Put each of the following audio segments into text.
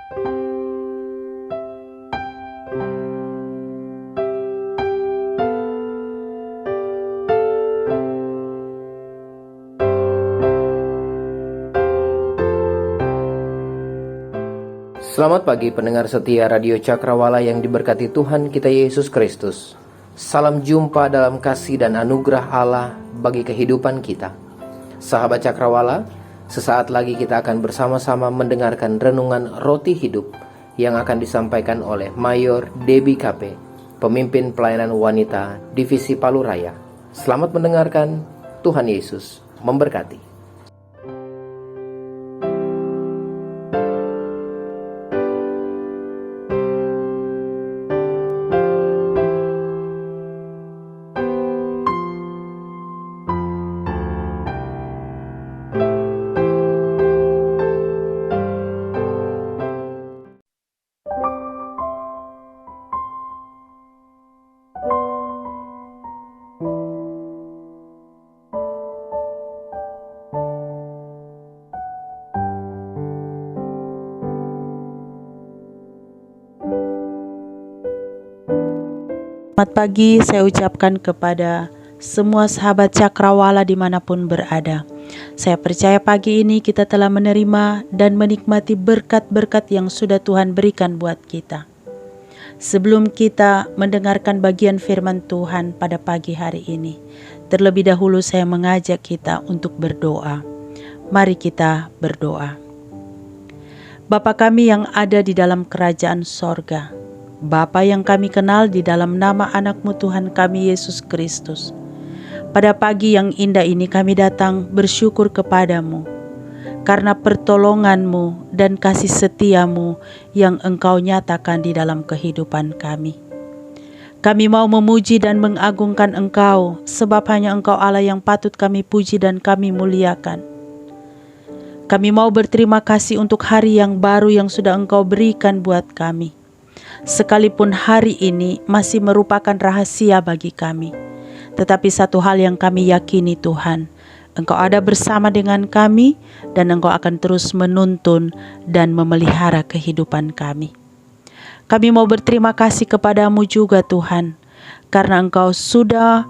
Selamat pagi pendengar setia Radio Cakrawala yang diberkati Tuhan kita Yesus Kristus. Salam jumpa dalam kasih dan anugerah Allah bagi kehidupan kita. Sahabat Cakrawala, sesaat lagi kita akan bersama-sama mendengarkan renungan Roti Hidup yang akan disampaikan oleh Mayor Debbie Kape, pemimpin pelayanan wanita Divisi Palu Raya. Selamat mendengarkan, Tuhan Yesus memberkati. Selamat pagi saya ucapkan kepada semua sahabat Cakrawala dimanapun berada. Saya percaya pagi ini kita telah menerima dan menikmati berkat-berkat yang sudah Tuhan berikan buat kita. Sebelum kita mendengarkan bagian firman Tuhan pada pagi hari ini, terlebih dahulu saya mengajak kita untuk berdoa. Mari kita berdoa. Bapa kami yang ada di dalam kerajaan sorga, Bapa yang kami kenal di dalam nama anak-Mu Tuhan kami Yesus Kristus. Pada pagi yang indah ini kami datang bersyukur kepadamu karena pertolongan-Mu dan kasih setia-Mu yang Engkau nyatakan di dalam kehidupan kami. Kami mau memuji dan mengagungkan Engkau sebab hanya Engkau Allah yang patut kami puji dan kami muliakan. Kami mau berterima kasih untuk hari yang baru yang sudah Engkau berikan buat kami. Sekalipun hari ini masih merupakan rahasia bagi kami, tetapi satu hal yang kami yakini Tuhan, Engkau ada bersama dengan kami dan Engkau akan terus menuntun dan memelihara kehidupan kami. Kami mau berterima kasih kepadamu juga Tuhan, karena Engkau sudah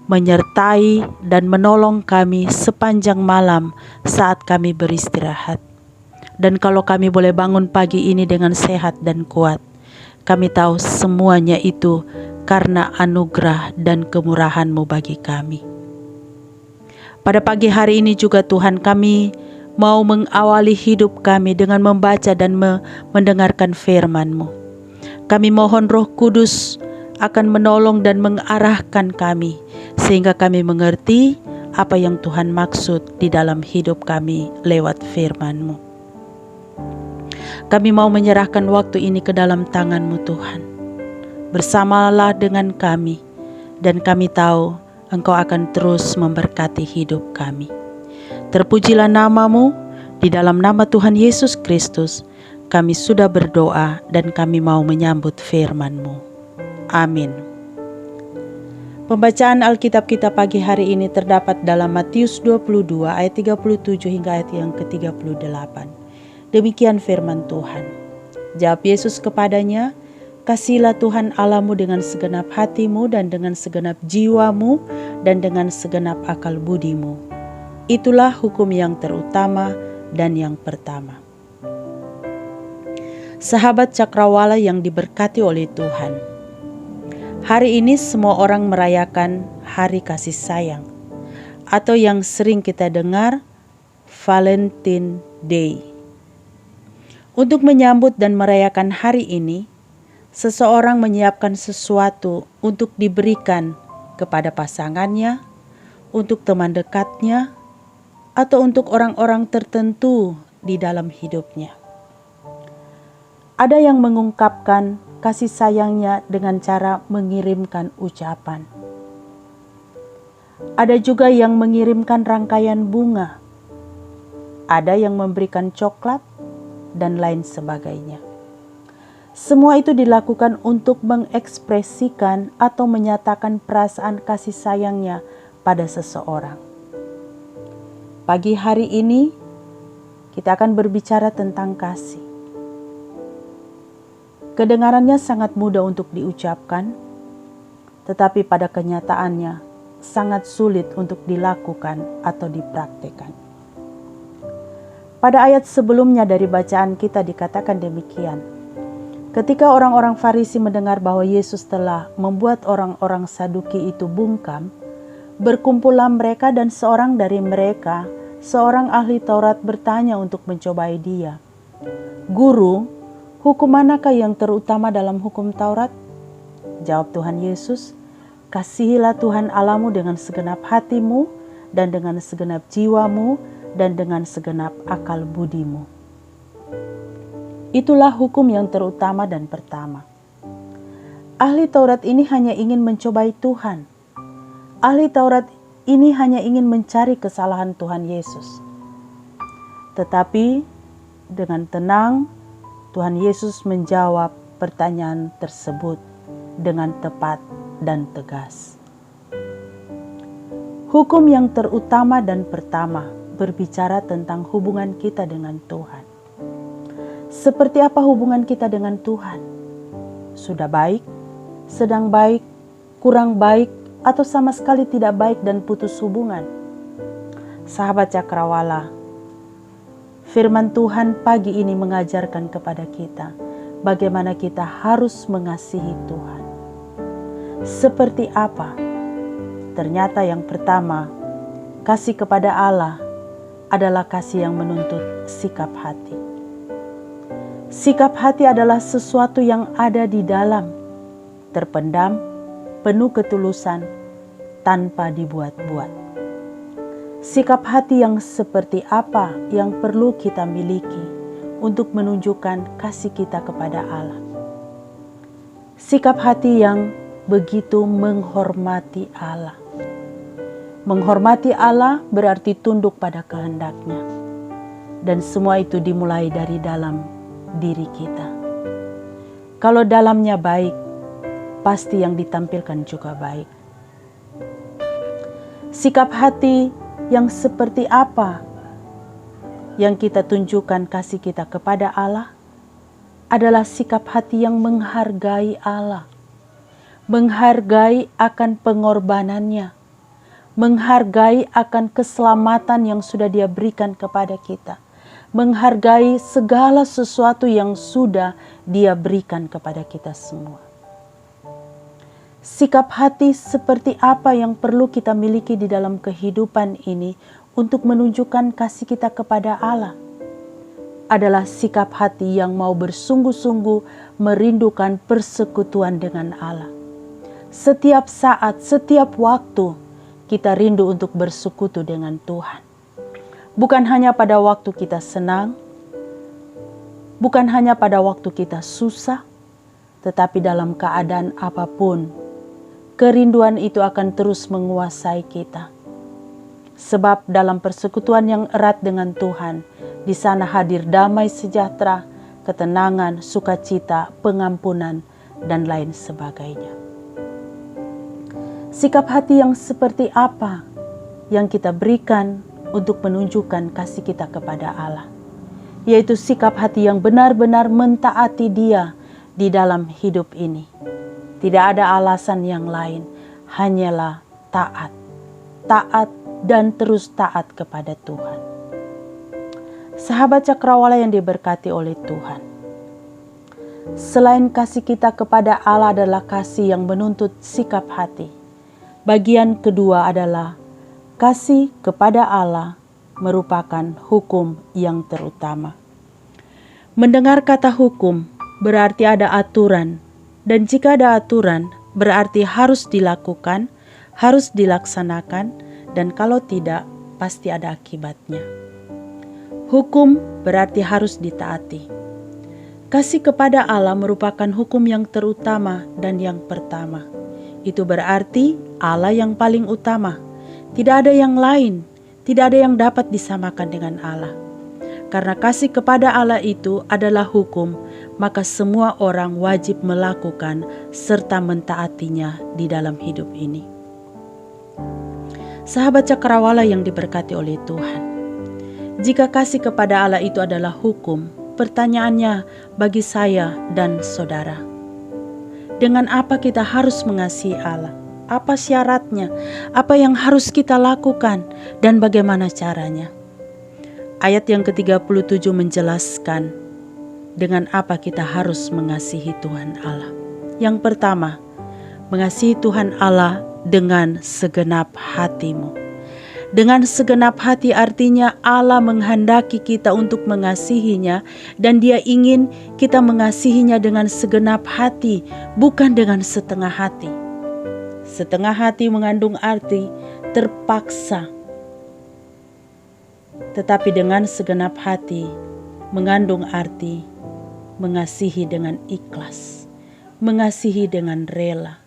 menyertai dan menolong kami sepanjang malam saat kami beristirahat. Dan kalau kami boleh bangun pagi ini dengan sehat dan kuat, kami tahu semuanya itu karena anugerah dan kemurahan-Mu bagi kami. Pada pagi hari ini juga Tuhan, kami mau mengawali hidup kami dengan membaca dan mendengarkan firman-Mu. Kami mohon Roh Kudus akan menolong dan mengarahkan kami, sehingga kami mengerti apa yang Tuhan maksud di dalam hidup kami lewat firman-Mu. Kami mau menyerahkan waktu ini ke dalam tangan-Mu Tuhan. Bersamalah dengan kami, dan kami tahu Engkau akan terus memberkati hidup kami. Terpujilah nama-Mu, di dalam nama Tuhan Yesus Kristus, kami sudah berdoa dan kami mau menyambut firman-Mu. Amin. Pembacaan Alkitab kita pagi hari ini terdapat dalam Matius 22 ayat 37 hingga ayat yang ke-38. Demikian firman Tuhan. Jawab Yesus kepadanya, "Kasihilah Tuhan Allahmu dengan segenap hatimu dan dengan segenap jiwamu dan dengan segenap akal budimu. Itulah hukum yang terutama dan yang pertama." Sahabat Cakrawala yang diberkati oleh Tuhan, hari ini semua orang merayakan Hari Kasih Sayang, atau yang sering kita dengar Valentine Day. Untuk menyambut dan merayakan hari ini, seseorang menyiapkan sesuatu untuk diberikan kepada pasangannya, untuk teman dekatnya, atau untuk orang-orang tertentu di dalam hidupnya. Ada yang mengungkapkan kasih sayangnya dengan cara mengirimkan ucapan. Ada juga yang mengirimkan rangkaian bunga. Ada yang memberikan coklat dan lain sebagainya. Semua itu dilakukan untuk mengekspresikan atau menyatakan perasaan kasih sayangnya pada seseorang. Pagi hari ini kita akan berbicara tentang kasih. Kedengarannya sangat mudah untuk diucapkan, tetapi pada kenyataannya sangat sulit untuk dilakukan atau dipraktikkan. Pada ayat sebelumnya dari bacaan kita dikatakan demikian. Ketika orang-orang Farisi mendengar bahwa Yesus telah membuat orang-orang Saduki itu bungkam, berkumpullah mereka dan seorang dari mereka, seorang ahli Taurat bertanya untuk mencobai dia. "Guru, hukum manakah yang terutama dalam hukum Taurat?" Jawab Tuhan Yesus, "Kasihilah Tuhan Allahmu dengan segenap hatimu dan dengan segenap jiwamu dan dengan segenap akal budimu." Itulah hukum yang terutama dan pertama. Ahli Taurat ini hanya ingin mencobai Tuhan. Ahli Taurat ini hanya ingin mencari kesalahan Tuhan Yesus. Tetapi dengan tenang, Tuhan Yesus menjawab pertanyaan tersebut dengan tepat dan tegas. Hukum yang terutama dan pertama berbicara tentang hubungan kita dengan Tuhan. Seperti apa hubungan kita dengan Tuhan? Sudah baik, sedang baik, kurang baik, atau sama sekali tidak baik dan putus hubungan? Sahabat Cakrawala, firman Tuhan pagi ini mengajarkan kepada kita bagaimana kita harus mengasihi Tuhan. Seperti apa? Ternyata yang pertama, kasih kepada Allah adalah kasih yang menuntut sikap hati. Sikap hati adalah sesuatu yang ada di dalam, terpendam, penuh ketulusan, tanpa dibuat-buat. Sikap hati yang seperti apa yang perlu kita miliki untuk menunjukkan kasih kita kepada Allah? Sikap hati yang begitu menghormati Allah. Menghormati Allah berarti tunduk pada kehendak-Nya. Dan semua itu dimulai dari dalam diri kita. Kalau dalamnya baik, pasti yang ditampilkan juga baik. Sikap hati yang seperti apa yang kita tunjukkan kasih kita kepada Allah adalah sikap hati yang menghargai Allah, menghargai akan pengorbanannya, menghargai akan keselamatan yang sudah Dia berikan kepada kita, menghargai segala sesuatu yang sudah Dia berikan kepada kita semua. Sikap hati seperti apa yang perlu kita miliki di dalam kehidupan ini untuk menunjukkan kasih kita kepada Allah? Adalah sikap hati yang mau bersungguh-sungguh merindukan persekutuan dengan Allah. Setiap saat, setiap waktu, kita rindu untuk bersekutu dengan Tuhan. Bukan hanya pada waktu kita senang, bukan hanya pada waktu kita susah, tetapi dalam keadaan apapun, kerinduan itu akan terus menguasai kita. Sebab dalam persekutuan yang erat dengan Tuhan, di sana hadir damai sejahtera, ketenangan, sukacita, pengampunan, dan lain sebagainya. Sikap hati yang seperti apa yang kita berikan untuk menunjukkan kasih kita kepada Allah? Yaitu sikap hati yang benar-benar mentaati Dia di dalam hidup ini. Tidak ada alasan yang lain, hanyalah taat. Taat dan terus taat kepada Tuhan. Sahabat Cakrawala yang diberkati oleh Tuhan. Selain kasih kita kepada Allah adalah kasih yang menuntut sikap hati. Bagian kedua adalah kasih kepada Allah merupakan hukum yang terutama. Mendengar kata hukum berarti ada aturan. Dan jika ada aturan, berarti harus dilakukan, harus dilaksanakan, dan kalau tidak, pasti ada akibatnya. Hukum berarti harus ditaati. Kasih kepada Allah merupakan hukum yang terutama dan yang pertama. Itu berarti Allah yang paling utama. Tidak ada yang lain, tidak ada yang dapat disamakan dengan Allah. Karena kasih kepada Allah itu adalah hukum, maka semua orang wajib melakukan serta mentaatinya di dalam hidup ini. Sahabat Cakrawala yang diberkati oleh Tuhan. Jika kasih kepada Allah itu adalah hukum, pertanyaannya bagi saya dan saudara. Dengan apa kita harus mengasihi Allah? Apa syaratnya? Apa yang harus kita lakukan? Dan bagaimana caranya? Ayat yang ke-37 menjelaskan dengan apa kita harus mengasihi Tuhan Allah. Yang pertama, mengasihi Tuhan Allah dengan segenap hatimu. Dengan segenap hati artinya Allah menghendaki kita untuk mengasihinya, dan Dia ingin kita mengasihinya dengan segenap hati, bukan dengan setengah hati. Setengah hati mengandung arti terpaksa, tetapi dengan segenap hati mengandung arti mengasihi dengan ikhlas, mengasihi dengan rela.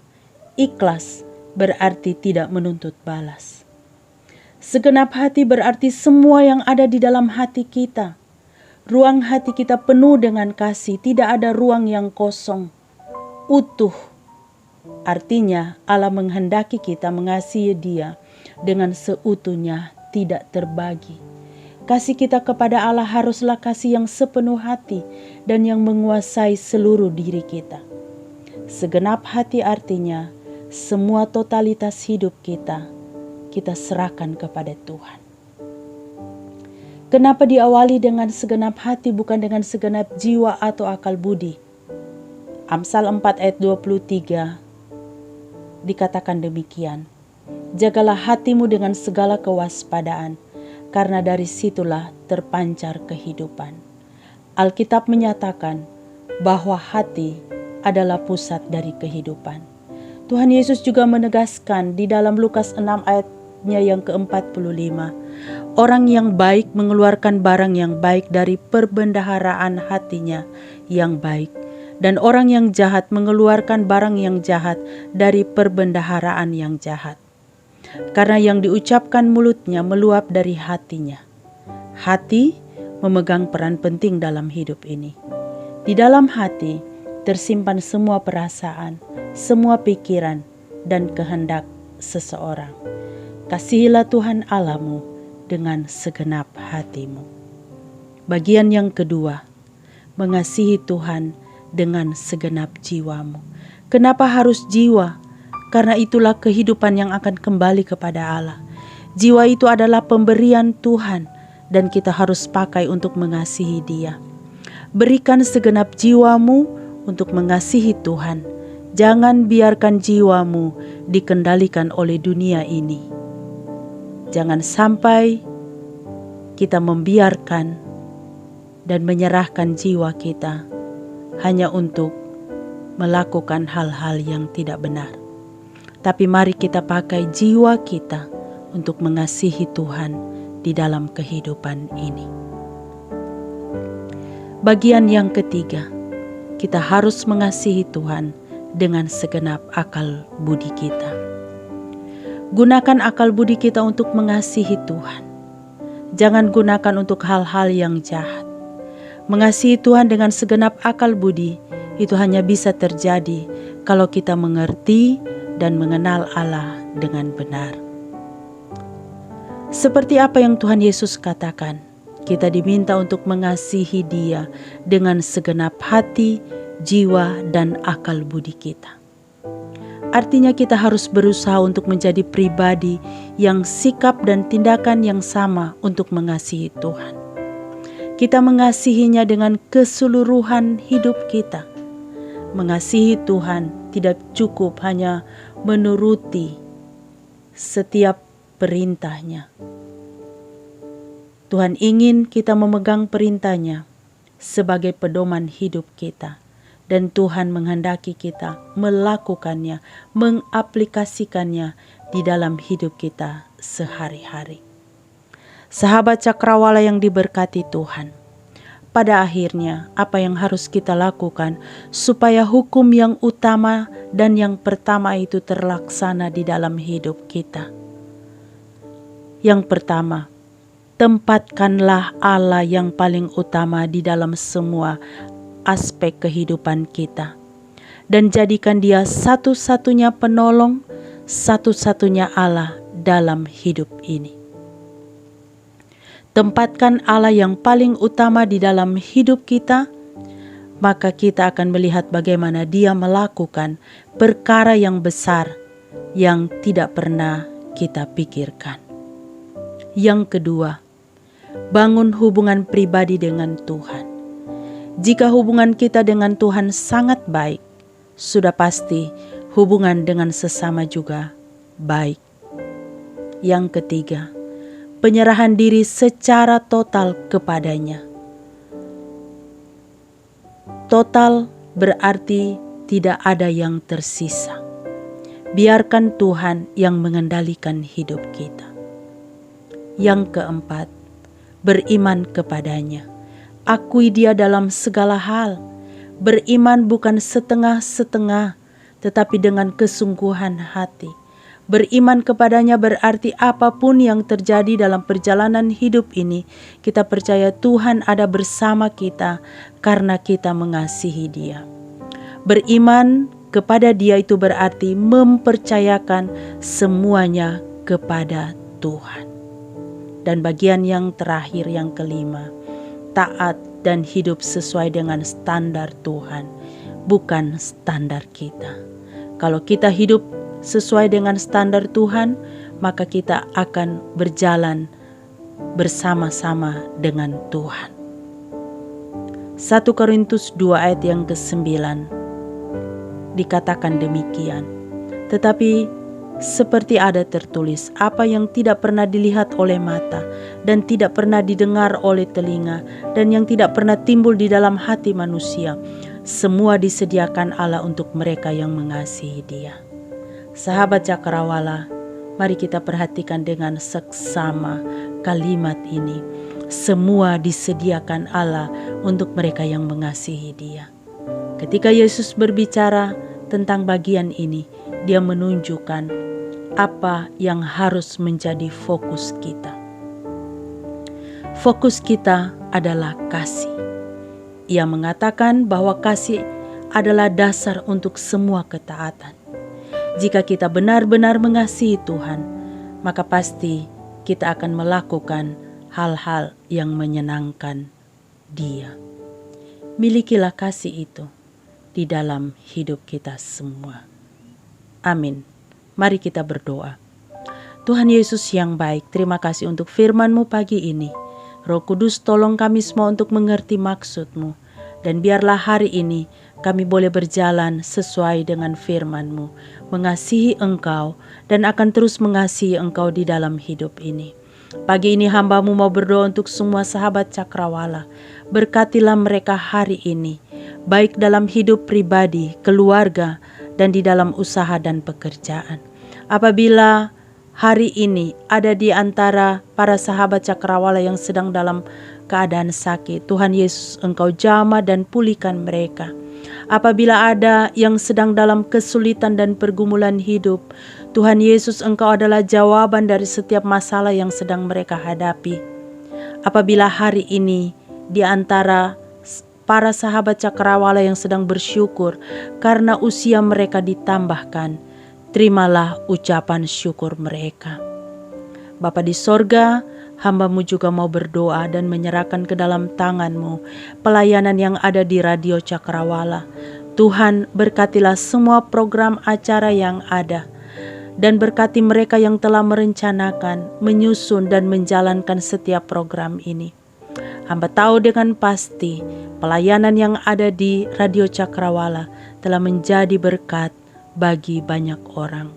Ikhlas berarti tidak menuntut balas. Segenap hati berarti semua yang ada di dalam hati kita. Ruang hati kita penuh dengan kasih, tidak ada ruang yang kosong, utuh. Artinya Allah menghendaki kita mengasihi Dia dengan seutuhnya, tidak terbagi. Kasih kita kepada Allah haruslah kasih yang sepenuh hati dan yang menguasai seluruh diri kita. Segenap hati artinya semua totalitas hidup kita serahkan kepada Tuhan. Kenapa diawali dengan segenap hati bukan dengan segenap jiwa atau akal budi? Amsal 4 ayat 23 dikatakan demikian. Jagalah hatimu dengan segala kewaspadaan, karena dari situlah terpancar kehidupan. Alkitab menyatakan bahwa hati adalah pusat dari kehidupan. Tuhan Yesus juga menegaskan di dalam Lukas 6 ayatnya yang ke-45. Orang yang baik mengeluarkan barang yang baik dari perbendaharaan hatinya yang baik. Dan orang yang jahat mengeluarkan barang yang jahat dari perbendaharaan yang jahat. Karena yang diucapkan mulutnya meluap dari hatinya. Hati memegang peran penting dalam hidup ini. Di dalam hati tersimpan semua perasaan, semua pikiran, dan kehendak seseorang. Kasihilah Tuhan Allahmu dengan segenap hatimu. Bagian yang kedua, mengasihi Tuhan dengan segenap jiwamu. Kenapa harus jiwa? Karena itulah kehidupan yang akan kembali kepada Allah. Jiwa itu adalah pemberian Tuhan dan kita harus pakai untuk mengasihi Dia. Berikan segenap jiwamu untuk mengasihi Tuhan. Jangan biarkan jiwamu dikendalikan oleh dunia ini. Jangan sampai kita membiarkan dan menyerahkan jiwa kita hanya untuk melakukan hal-hal yang tidak benar. Tapi mari kita pakai jiwa kita untuk mengasihi Tuhan di dalam kehidupan ini. Bagian yang ketiga, kita harus mengasihi Tuhan dengan segenap akal budi kita. Gunakan akal budi kita untuk mengasihi Tuhan. Jangan gunakan untuk hal-hal yang jahat. Mengasihi Tuhan dengan segenap akal budi itu hanya bisa terjadi kalau kita mengerti dan mengenal Allah dengan benar. Seperti apa yang Tuhan Yesus katakan, kita diminta untuk mengasihi Dia dengan segenap hati, jiwa, dan akal budi kita. Artinya kita harus berusaha untuk menjadi pribadi yang sikap dan tindakan yang sama untuk mengasihi Tuhan. Kita mengasihinya dengan keseluruhan hidup kita. Mengasihi Tuhan tidak cukup hanya menuruti setiap perintahnya. Tuhan ingin kita memegang perintahnya sebagai pedoman hidup kita. Dan Tuhan menghendaki kita melakukannya, mengaplikasikannya di dalam hidup kita sehari-hari. Sahabat Cakrawala yang diberkati Tuhan, pada akhirnya apa yang harus kita lakukan supaya hukum yang utama dan yang pertama itu terlaksana di dalam hidup kita? Yang pertama, tempatkanlah Allah yang paling utama di dalam semua aspek kehidupan kita, dan jadikan Dia satu-satunya penolong, satu-satunya Allah dalam hidup ini. tempatkan Allah yang paling utama di dalam hidup kita, maka kita akan melihat bagaimana Dia melakukan perkara yang besar yang tidak pernah kita pikirkan. Yang kedua, bangun hubungan pribadi dengan Tuhan. Jika hubungan kita dengan Tuhan sangat baik, sudah pasti hubungan dengan sesama juga baik. Yang ketiga, penyerahan diri secara total kepadanya. Total berarti tidak ada yang tersisa. Biarkan Tuhan yang mengendalikan hidup kita. Yang keempat, beriman kepadanya. Akui Dia dalam segala hal. Beriman bukan setengah-setengah, tetapi dengan kesungguhan hati. Beriman kepadanya berarti apapun yang terjadi dalam perjalanan hidup ini, kita percaya Tuhan ada bersama kita karena kita mengasihi Dia. Beriman kepada Dia itu berarti mempercayakan semuanya kepada Tuhan. Dan bagian yang terakhir, yang kelima, taat dan hidup sesuai dengan standar Tuhan, bukan standar kita. Kalau kita hidup sesuai dengan standar Tuhan, maka kita akan berjalan bersama-sama dengan Tuhan. 1 Korintus 2 ayat yang ke-9 dikatakan demikian. Tetapi seperti ada tertulis, apa yang tidak pernah dilihat oleh mata dan tidak pernah didengar oleh telinga dan yang tidak pernah timbul di dalam hati manusia, semua disediakan Allah untuk mereka yang mengasihi Dia. Sahabat Cakrawala, mari kita perhatikan dengan seksama kalimat ini. Semua disediakan Allah untuk mereka yang mengasihi Dia. Ketika Yesus berbicara tentang bagian ini, Dia menunjukkan apa yang harus menjadi fokus kita. Fokus kita adalah kasih. Ia mengatakan bahwa kasih adalah dasar untuk semua ketaatan. Jika kita benar-benar mengasihi Tuhan, maka pasti kita akan melakukan hal-hal yang menyenangkan Dia. Milikilah kasih itu di dalam hidup kita semua. Amin. Mari kita berdoa. Tuhan Yesus yang baik, terima kasih untuk firman-Mu pagi ini. Roh Kudus, tolong kami semua untuk mengerti maksud-Mu. Dan biarlah hari ini kami boleh berjalan sesuai dengan firman-Mu, mengasihi Engkau dan akan terus mengasihi Engkau di dalam hidup ini. Pagi ini hamba-Mu mau berdoa untuk semua sahabat Cakrawala. Berkatilah mereka hari ini, baik dalam hidup pribadi, keluarga, dan di dalam usaha dan pekerjaan. Apabila hari ini ada di antara para sahabat Cakrawala yang sedang dalam keadaan sakit, Tuhan Yesus, Engkau jamah dan pulihkan mereka. Apabila ada yang sedang dalam kesulitan dan pergumulan hidup, Tuhan Yesus, Engkau adalah jawaban dari setiap masalah yang sedang mereka hadapi. Apabila hari ini di antara para sahabat Cakrawala yang sedang bersyukur karena usia mereka ditambahkan, terimalah ucapan syukur mereka. Bapa di sorga, hamba-Mu juga mau berdoa dan menyerahkan ke dalam tangan-Mu pelayanan yang ada di Radio Cakrawala. Tuhan, berkatilah semua program acara yang ada, dan berkati mereka yang telah merencanakan, menyusun dan menjalankan setiap program ini. Hamba tahu dengan pasti pelayanan yang ada di Radio Cakrawala telah menjadi berkat bagi banyak orang.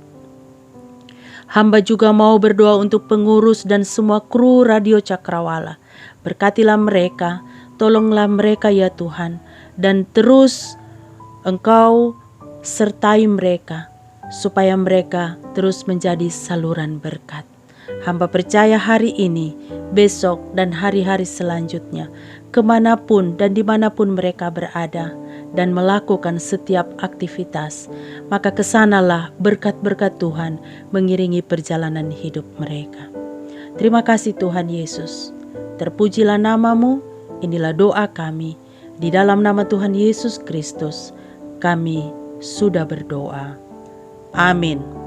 Hamba juga mau berdoa untuk pengurus dan semua kru Radio Cakrawala. Berkatilah mereka, tolonglah mereka ya Tuhan, dan terus Engkau sertai mereka supaya mereka terus menjadi saluran berkat. Hamba percaya hari ini, besok dan hari-hari selanjutnya, kemanapun dan dimanapun mereka berada dan melakukan setiap aktivitas, maka kesanalah berkat-berkat Tuhan mengiringi perjalanan hidup mereka. Terima kasih Tuhan Yesus. Terpujilah nama-Mu, inilah doa kami. Di dalam nama Tuhan Yesus Kristus, kami sudah berdoa. Amin.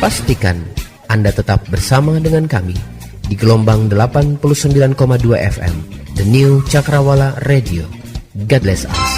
Pastikan Anda tetap bersama dengan kami di gelombang 89,2 FM, The New Cakrawala Radio. God bless us.